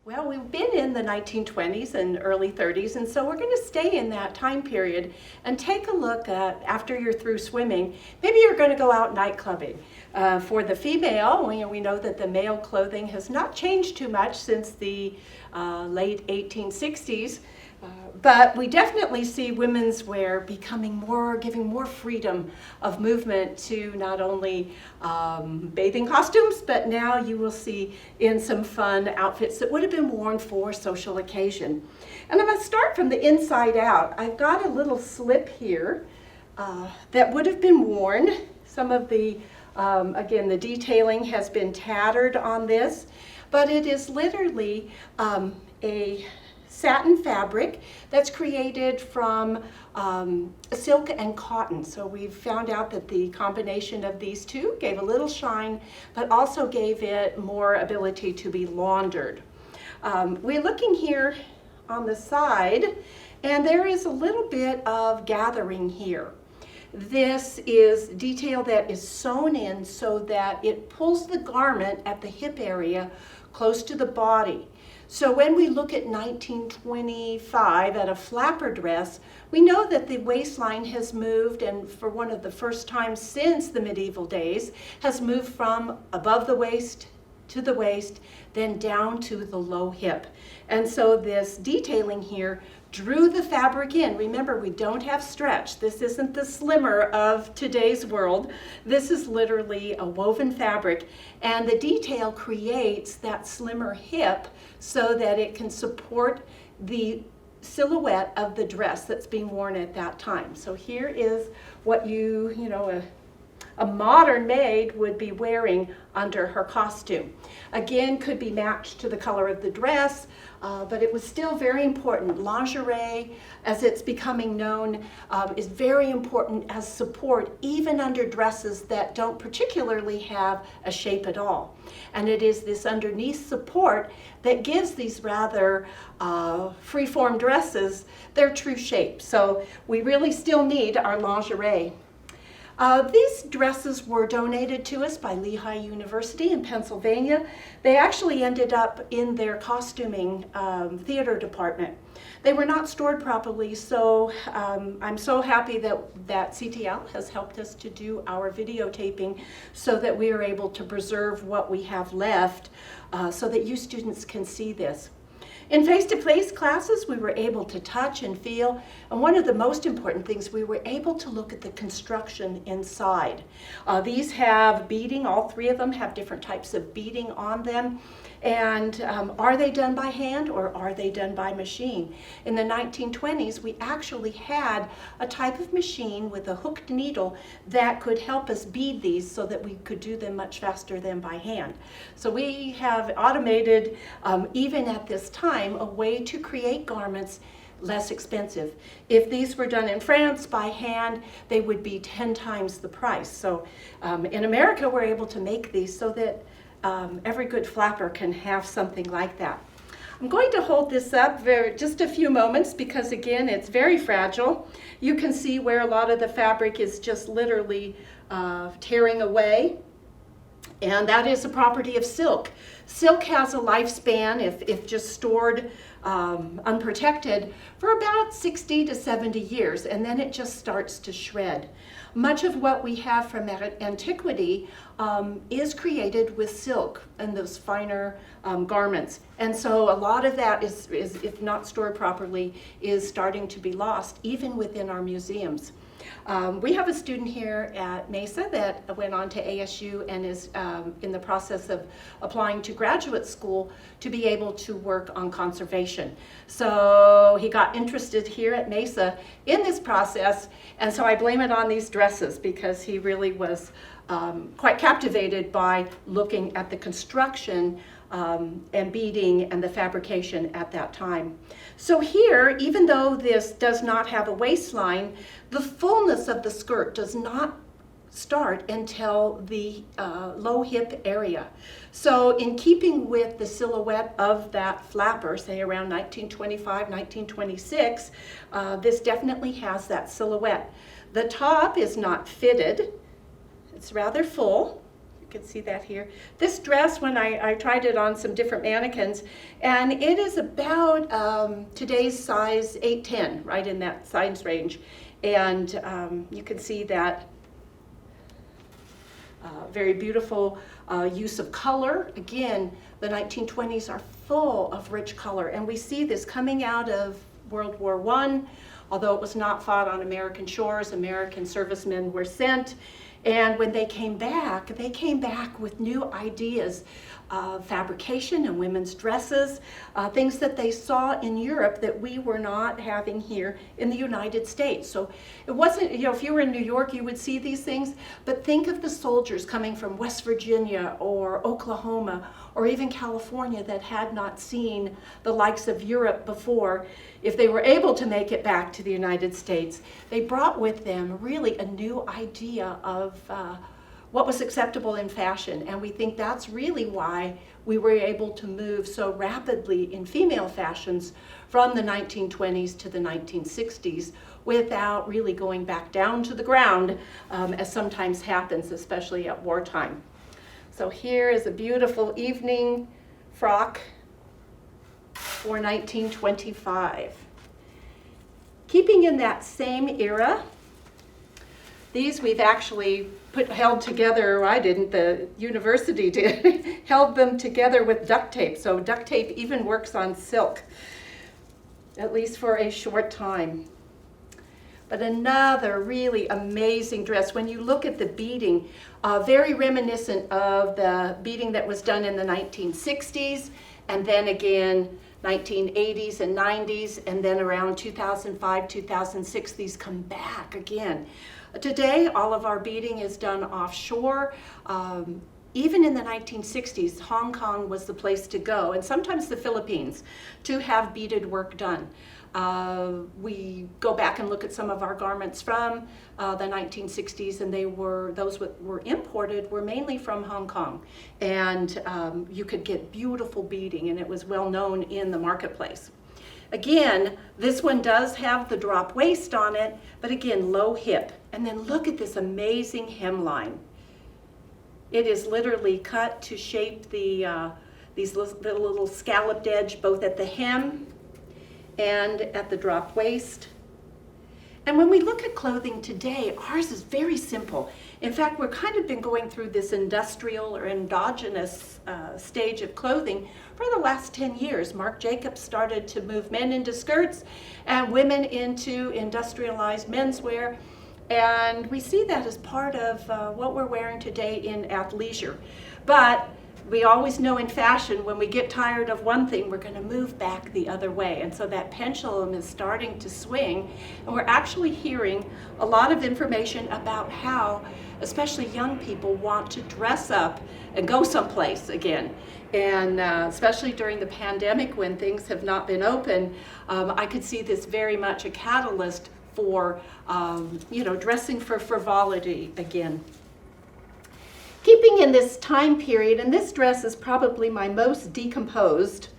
Well, we've been in the 1920s and early 30s, and so we're going to stay in that time period and take a look at, after you're through swimming, maybe you're going to go out night clubbing. For the female, we know that the male clothing has not changed too much since the late 1860s. But we definitely see women's wear giving more freedom of movement to not only bathing costumes, but now you will see in some fun outfits that would have been worn for social occasion. And I'm going to start from the inside out. I've got a little slip here that would have been worn. Some of the, again, the detailing has been tattered on this, but it is literally a satin fabric that's created from silk and cotton. So we've found out that the combination of these two gave a little shine, but also gave it more ability to be laundered. We're looking here on the side, and there is a little bit of gathering here. This is detail that is sewn in so that it pulls the garment at the hip area close to the body. So when we look at 1925 at a flapper dress, we know that the waistline has moved, and for one of the first times since the medieval days, has moved from above the waist to the waist, then down to the low hip. And so this detailing here drew the fabric in. Remember, we don't have stretch. This isn't the slimmer of today's world. This is literally a woven fabric, and the detail creates that slimmer hip so that it can support the silhouette of the dress that's being worn at that time. So here is what a modern maid would be wearing under her costume. Again, could be matched to the color of the dress, but it was still very important. Lingerie, as it's becoming known, is very important as support even under dresses that don't particularly have a shape at all. And it is this underneath support that gives these rather free-form dresses their true shape. So we really still need our lingerie. These dresses were donated to us by Lehigh University in Pennsylvania. They actually ended up in their costuming theater department. They were not stored properly, so I'm so happy that CTL has helped us to do our videotaping so that we are able to preserve what we have left so that you students can see this. In face-to-face classes, we were able to touch and feel, and one of the most important things, we were able to look at the construction inside. These have beading, all three of them have different types of beading on them, and are they done by hand or are they done by machine? In the 1920s, we actually had a type of machine with a hooked needle that could help us bead these so that we could do them much faster than by hand. So we have automated, even at this time, a way to create garments less expensive. If these were done in France by hand, they would be 10 times the price. So in America, we're able to make these so that every good flapper can have something like that. I'm going to hold this up for just a few moments because, again, it's very fragile. You can see where a lot of the fabric is just literally tearing away. And that is a property of silk. Silk has a lifespan, if just stored unprotected, for about 60 to 70 years, and then it just starts to shred. Much of what we have from antiquity is created with silk and those finer garments. And so a lot of that is, if not stored properly, is starting to be lost, even within our museums. We have a student here at Mesa that went on to ASU and is in the process of applying to graduate school to be able to work on conservation. So he got interested here at Mesa in this process, and so I blame it on these dresses because he really was quite captivated by looking at the construction and beading and the fabrication at that time. So here, even though this does not have a waistline, the fullness of the skirt does not start until the low hip area. So in keeping with the silhouette of that flapper, say around 1925, 1926, this definitely has that silhouette. The top is not fitted. It's rather full. can see that here. This dress, when I tried it on some different mannequins, and it is about today's size 8'10", right in that size range. And you can see that very beautiful use of color. Again, the 1920s are full of rich color, and we see this coming out of World War I. Although it was not fought on American shores, American servicemen were sent. And when they came back with new ideas of fabrication and women's dresses, things that they saw in Europe that we were not having here in the United States. So it wasn't, if you were in New York, you would see these things, but think of the soldiers coming from West Virginia or Oklahoma or even California that had not seen the likes of Europe before. If they were able to make it back to the United States, they brought with them really a new idea of what was acceptable in fashion. And we think that's really why we were able to move so rapidly in female fashions from the 1920s to the 1960s without really going back down to the ground, as sometimes happens, especially at wartime. So here is a beautiful evening frock for 1925. Keeping in that same era, these we've actually held together, or I didn't, the university did, held them together with duct tape. So duct tape even works on silk, at least for a short time. But another really amazing dress. When you look at the beading, very reminiscent of the beading that was done in the 1960s, and then again 1980s and 90s, and then around 2005, 2006, these come back again. Today, all of our beading is done offshore. Even in the 1960s, Hong Kong was the place to go, and sometimes the Philippines, to have beaded work done. We go back and look at some of our garments from the 1960s, and those were imported were mainly from Hong Kong, and you could get beautiful beading, and it was well known in the marketplace. Again, this one does have the drop waist on it, but again, low hip. And then look at this amazing hemline. It is literally cut to shape these little scalloped edge, both at the hem and at the drop waist. And when we look at clothing today, ours is very simple. In fact, we've kind of been going through this industrial or endogenous stage of clothing for the last 10 years. Marc Jacobs started to move men into skirts and women into industrialized menswear. And we see that as part of what we're wearing today in athleisure. But we always know in fashion, when we get tired of one thing, we're going to move back the other way. And so that pendulum is starting to swing. And we're actually hearing a lot of information about how, especially young people, want to dress up and go someplace again. And especially during the pandemic, when things have not been open, I could see this very much a catalyst for dressing for frivolity again. Keeping in this time period, and this dress is probably my most decomposed.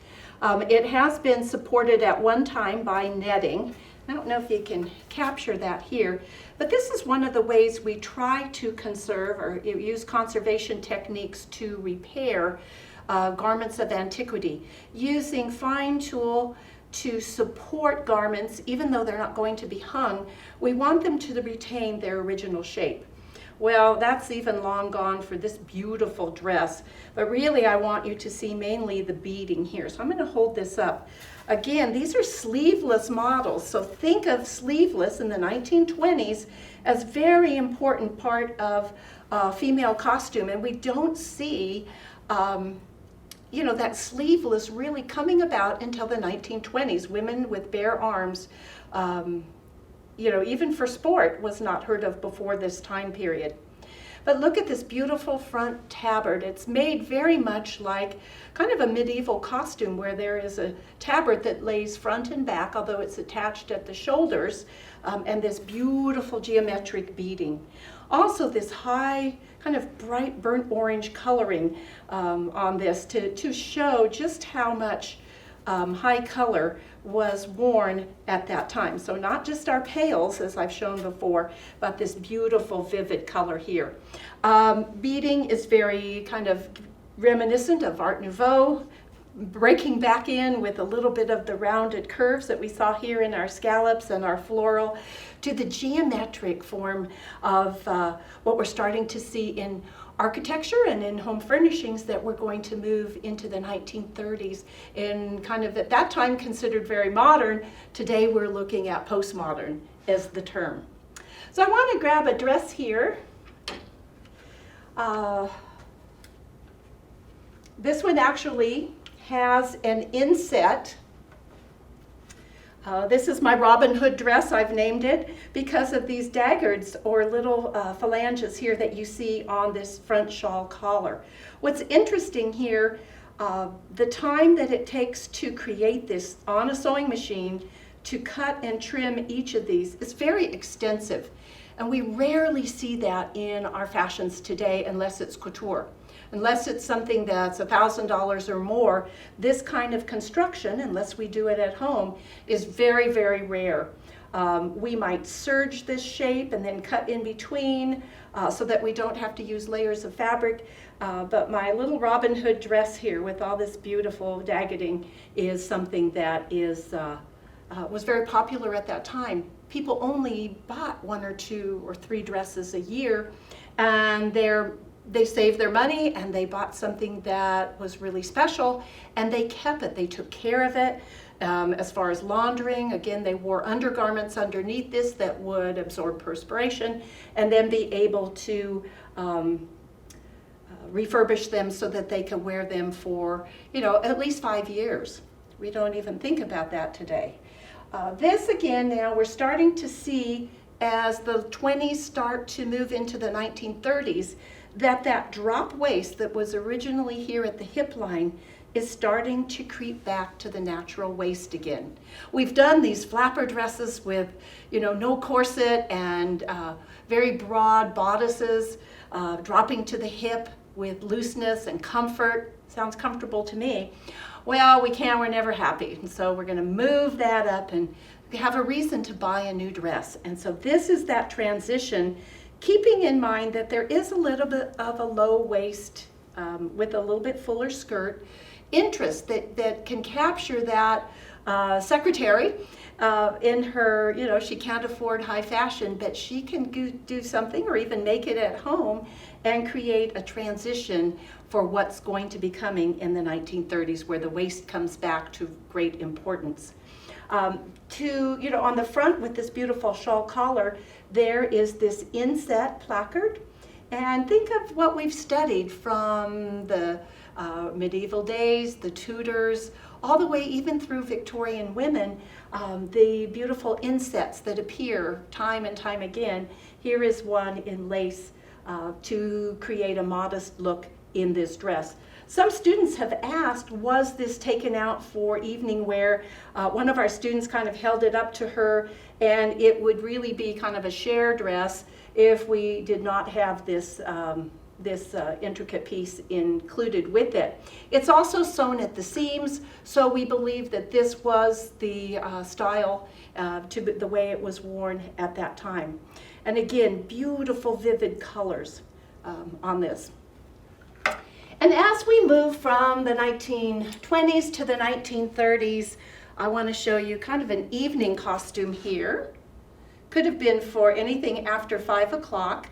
It has been supported at one time by netting. I don't know if you can capture that here, but this is one of the ways we try to conserve or use conservation techniques to repair garments of antiquity, using fine tool to support garments. Even though they're not going to be hung, we want them to retain their original shape. Well, that's even long gone for this beautiful dress, but really I want you to see mainly the beading here. So I'm going to hold this up. Again, these are sleeveless models, so think of sleeveless in the 1920s as very important part of female costume, and we don't see that sleeveless really coming about until the 1920s. Women with bare arms, even for sport, was not heard of before this time period. But look at this beautiful front tabard. It's made very much like kind of a medieval costume, where there is a tabard that lays front and back, although it's attached at the shoulders, and this beautiful geometric beading. Also this high, kind of bright burnt orange coloring on this to show just how much high color was worn at that time. So not just our pails, as I've shown before, but this beautiful vivid color here. Beading is very kind of reminiscent of Art Nouveau, breaking back in with a little bit of the rounded curves that we saw here in our scallops and our floral, to the geometric form of what we're starting to see in architecture and in home furnishings that we're going to move into the 1930s, and kind of at that time considered very modern. Today we're looking at postmodern as the term. So I want to grab a dress here. This one actually has an inset. This is my Robin Hood dress, I've named it, because of these daggards or little phalanges here that you see on this front shawl collar. What's interesting here, the time that it takes to create this on a sewing machine, to cut and trim each of these, is very extensive. And we rarely see that in our fashions today unless it's couture. Unless it's something that's $1,000 or more, this kind of construction, unless we do it at home, is very, very rare. We might serge this shape and then cut in between so that we don't have to use layers of fabric. But my little Robin Hood dress here with all this beautiful daggeting is something that was very popular at that time. People only bought 1 or 2 or 3 dresses a year, and they saved their money and they bought something that was really special, and they kept it. They took care of it. As far as laundering, again, they wore undergarments underneath this that would absorb perspiration and then be able to refurbish them so that they could wear them for, at least 5 years. We don't even think about that today. This again, now we're starting to see as the 20s start to move into the 1930s, that drop waist that was originally here at the hip line is starting to creep back to the natural waist again. We've done these flapper dresses with, no corset and very broad bodices, dropping to the hip with looseness and comfort. Sounds comfortable to me. Well, we're never happy. And so we're gonna move that up and have a reason to buy a new dress. And so this is that transition, keeping in mind that there is a little bit of a low waist with a little bit fuller skirt, interest that can capture that secretary in her, she can't afford high fashion, but she can do something or even make it at home and create a transition for what's going to be coming in the 1930s, where the waist comes back to great importance. On the front with this beautiful shawl collar, there is this inset placard. And think of what we've studied from the medieval days, the Tudors, all the way even through Victorian women, the beautiful insets that appear time and time again. Here is one in lace to create a modest look in this dress. Some students have asked, was this taken out for evening wear? One of our students kind of held it up to her, and it would really be kind of a sheer dress if we did not have this intricate piece included with it. It's also sewn at the seams, so we believe that this was the style to the way it was worn at that time. And again, beautiful vivid colors on this. And as we move from the 1920s to the 1930s, I want to show you kind of an evening costume here. Could have been for anything after 5 o'clock,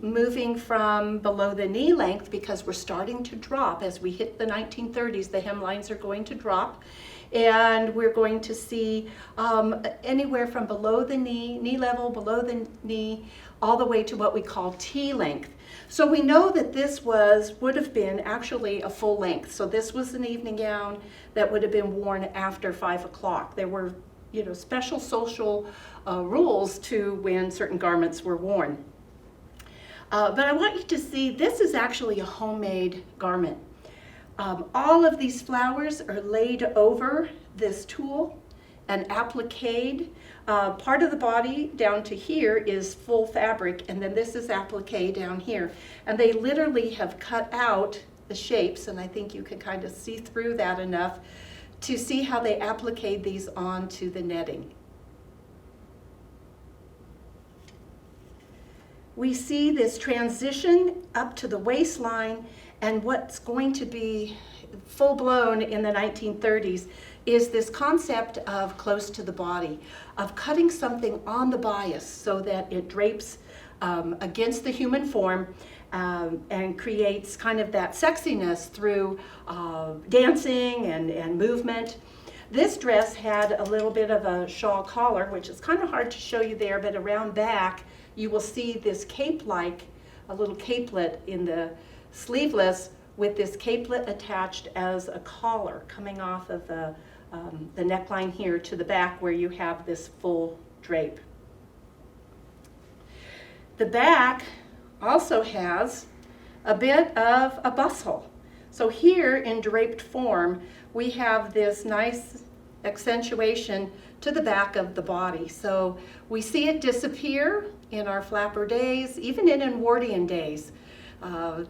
moving from below the knee length, because we're starting to drop. As we hit the 1930s, the hemlines are going to drop. And we're going to see anywhere from below the knee level, below the knee, all the way to what we call T length. So we know that this would have been actually a full length. So this was an evening gown that would have been worn after 5 o'clock. There were, special social rules to when certain garments were worn. But I want you to see, this is actually a homemade garment. All of these flowers are laid over this tulle and appliqued. Part of the body down to here is full fabric, and then this is applique down here. And they literally have cut out the shapes, and I think you can kind of see through that enough to see how they appliqued these onto the netting. We see this transition up to the waistline, and what's going to be full-blown in the 1930s is this concept of close to the body, of cutting something on the bias so that it drapes against the human form and creates kind of that sexiness through dancing and movement. This dress had a little bit of a shawl collar, which is kind of hard to show you there, but around back you will see this cape-like, a little capelet in the sleeveless with this capelet attached as a collar coming off of the neckline here to the back where you have this full drape. The back also has a bit of a bustle. So here in draped form, we have this nice accentuation to the back of the body. So we see it disappear in our flapper days, even in Edwardian days.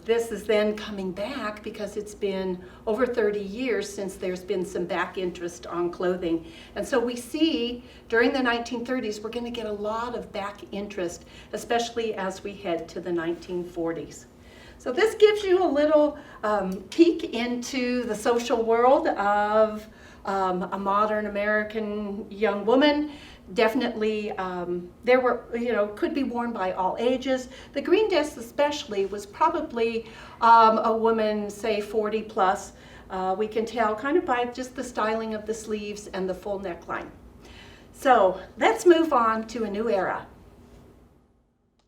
This is then coming back because it's been over 30 years since there's been some back interest on clothing. And so we see during the 1930s, we're going to get a lot of back interest, especially as we head to the 1940s. So this gives you a little peek into the social world of a modern American young woman. Definitely, there were, could be worn by all ages. The green dress especially was probably a woman, say 40 plus. We can tell kind of by just the styling of the sleeves and the full neckline. So let's move on to a new era.